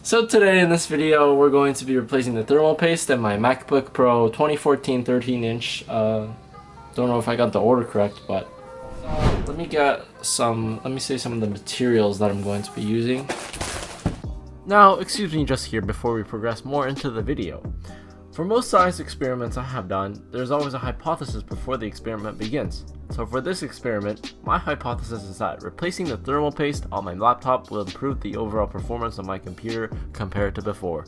So today in this video we're going to be replacing the thermal paste in my MacBook Pro 2014 13-inch. Don't know if I got the order correct, but let me say some of the materials that I'm going to be using. Now, excuse me just here before we progress more into the video. For most science experiments I have done, there's always a hypothesis before the experiment begins. So for this experiment, my hypothesis is that replacing the thermal paste on my laptop will improve the overall performance of my computer compared to before.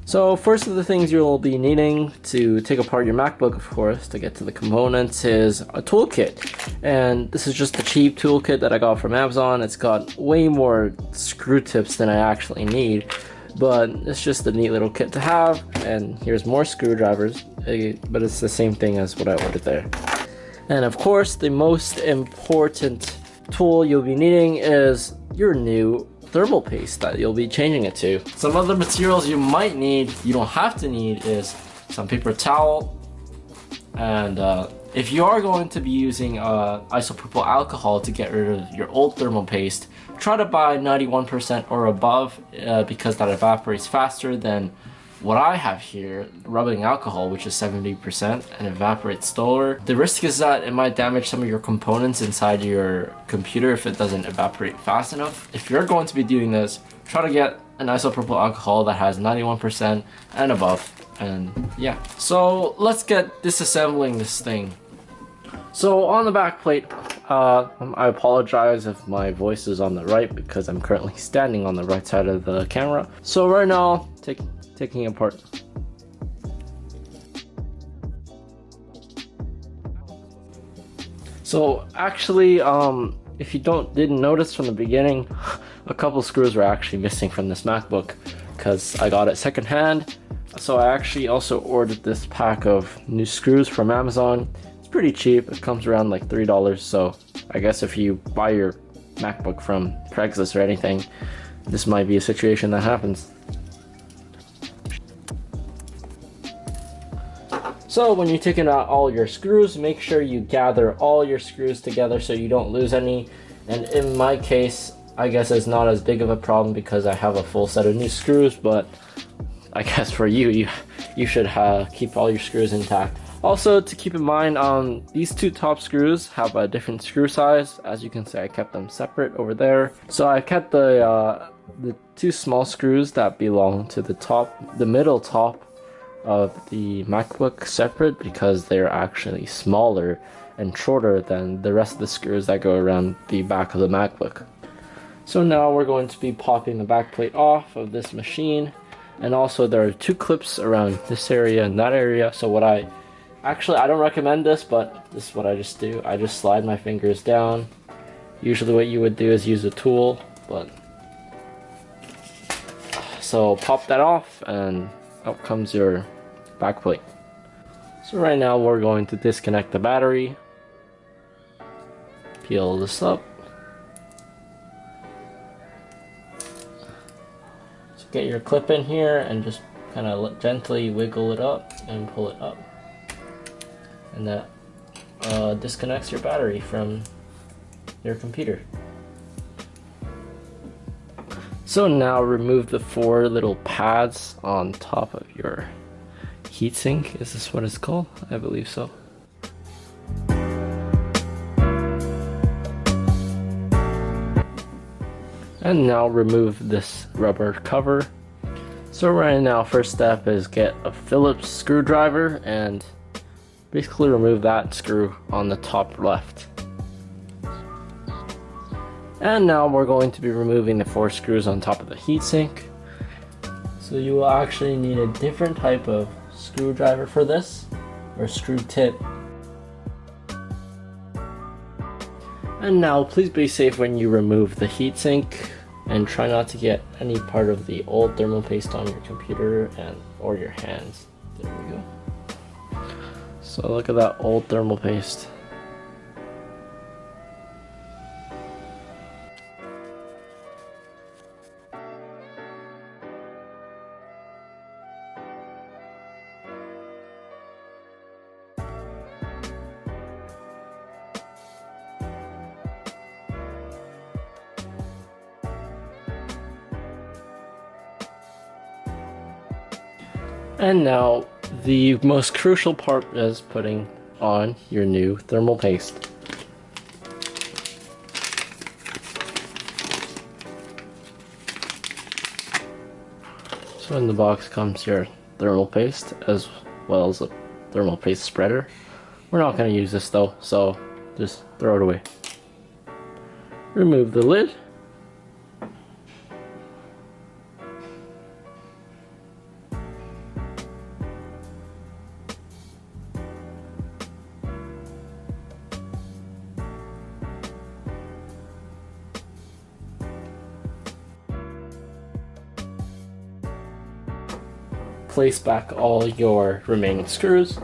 So first of the things you'll be needing to take apart your MacBook, of course, to get to the components is a toolkit. And this is just a cheap toolkit that I got from Amazon. It's got way more screw tips than I actually need, but it's just a neat little kit to have. And here's more screwdrivers, but it's the same thing as what I ordered there. And of course, the most important tool you'll be needing is your new thermal paste that you'll be changing it to. Some other materials you might need, you don't have to need, is some paper towel. And if you are going to be using isopropyl alcohol to get rid of your old thermal paste, try to buy 91% or above because that evaporates faster than what I have here, rubbing alcohol, which is 70% and evaporates slower. The risk is that it might damage some of your components inside your computer if it doesn't evaporate fast enough. If you're going to be doing this, try to get an isopropyl alcohol that has 91% and above. And yeah, so let's get disassembling this thing. So on the back plate, I apologize if my voice is on the right because I'm currently standing on the right side of the camera. So right now, taking apart. So actually, if you didn't notice from the beginning, a couple screws were actually missing from this MacBook because I got it secondhand. So I actually also ordered this pack of new screws from Amazon. It's pretty cheap. It comes around like $3. So I guess if you buy your MacBook from Craigslist or anything, this might be a situation that happens. So when you're taking out all your screws, make sure you gather all your screws together so you don't lose any. And in my case, I guess it's not as big of a problem because I have a full set of new screws, but I guess for you should keep all your screws intact. Also, to keep in mind, these two top screws have a different screw size. As you can see, I kept them separate over there. So I kept the two small screws that belong to the middle top of the MacBook separate because they're actually smaller and shorter than the rest of the screws that go around the back of the MacBook. So now we're going to be popping the back plate off of this machine, and also there are two clips around this area and that area. So I don't recommend this, but this is what I just do. I just slide my fingers down. Usually what you would do is use a tool, but so pop that off and out comes your back plate. So right now we're going to disconnect the battery, peel this up, so get your clip in here and just kind of gently wiggle it up and pull it up, and that disconnects your battery from your computer. So now remove the four little pads on top of your heatsink. Is this what it's called? I believe so. And now remove this rubber cover. So right now, first step is get a Phillips screwdriver and basically remove that screw on the top left. And now we're going to be removing the four screws on top of the heatsink. So you will actually need a different type of screwdriver for this, or screw tip. And now please be safe when you remove the heatsink and try not to get any part of the old thermal paste on your computer or your hands. There we go. So look at that old thermal paste. And now the most crucial part is putting on your new thermal paste. So in the box comes your thermal paste as well as a thermal paste spreader. We're not going to use this though, so just throw it away. Remove the lid. Place back all your remaining screws.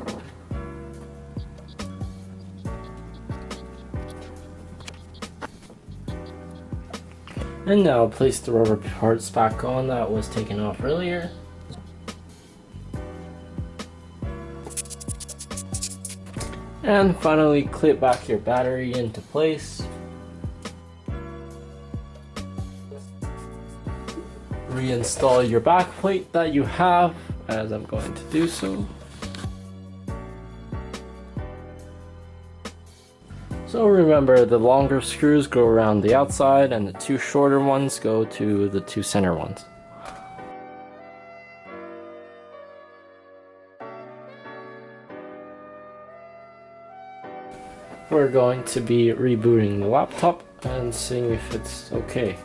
And now place the rubber parts back on that was taken off earlier. And finally clip back your battery into place. Reinstall your back plate that you have, as I'm going to do so. So remember, the longer screws go around the outside and the two shorter ones go to the two center ones. We're going to be rebooting the laptop and seeing if it's okay.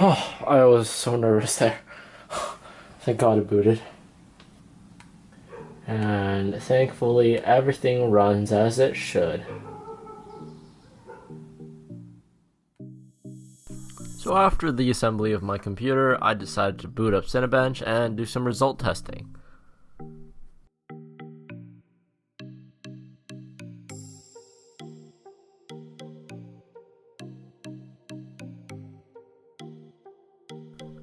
Oh, I was so nervous there. Thank God it booted. And thankfully everything runs as it should. So after the assembly of my computer, I decided to boot up Cinebench and do some result testing.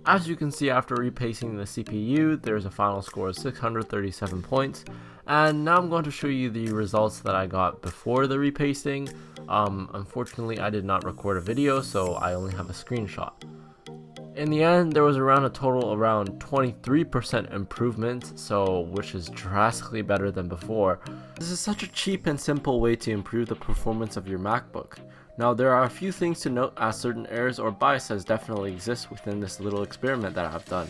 As you can see, after repasting the CPU, there's a final score of 637 points, and now I'm going to show you the results that I got before the repasting. Unfortunately, I did not record a video, so I only have a screenshot. In the end, there was around a total around 23% improvement, which is drastically better than before. This is such a cheap and simple way to improve the performance of your MacBook. Now, there are a few things to note, as certain errors or biases definitely exist within this little experiment that I've done.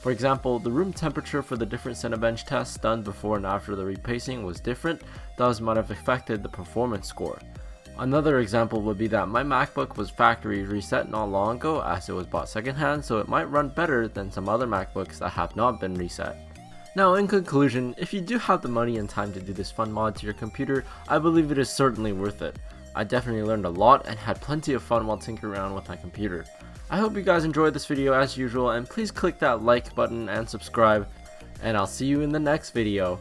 For example, the room temperature for the different Cinebench tests done before and after the repasting was different, thus might have affected the performance score. Another example would be that my MacBook was factory reset not long ago, as it was bought secondhand, so it might run better than some other MacBooks that have not been reset. Now, in conclusion, if you do have the money and time to do this fun mod to your computer, I believe it is certainly worth it. I definitely learned a lot and had plenty of fun while tinkering around with my computer. I hope you guys enjoyed this video as usual, and please click that like button and subscribe, and I'll see you in the next video.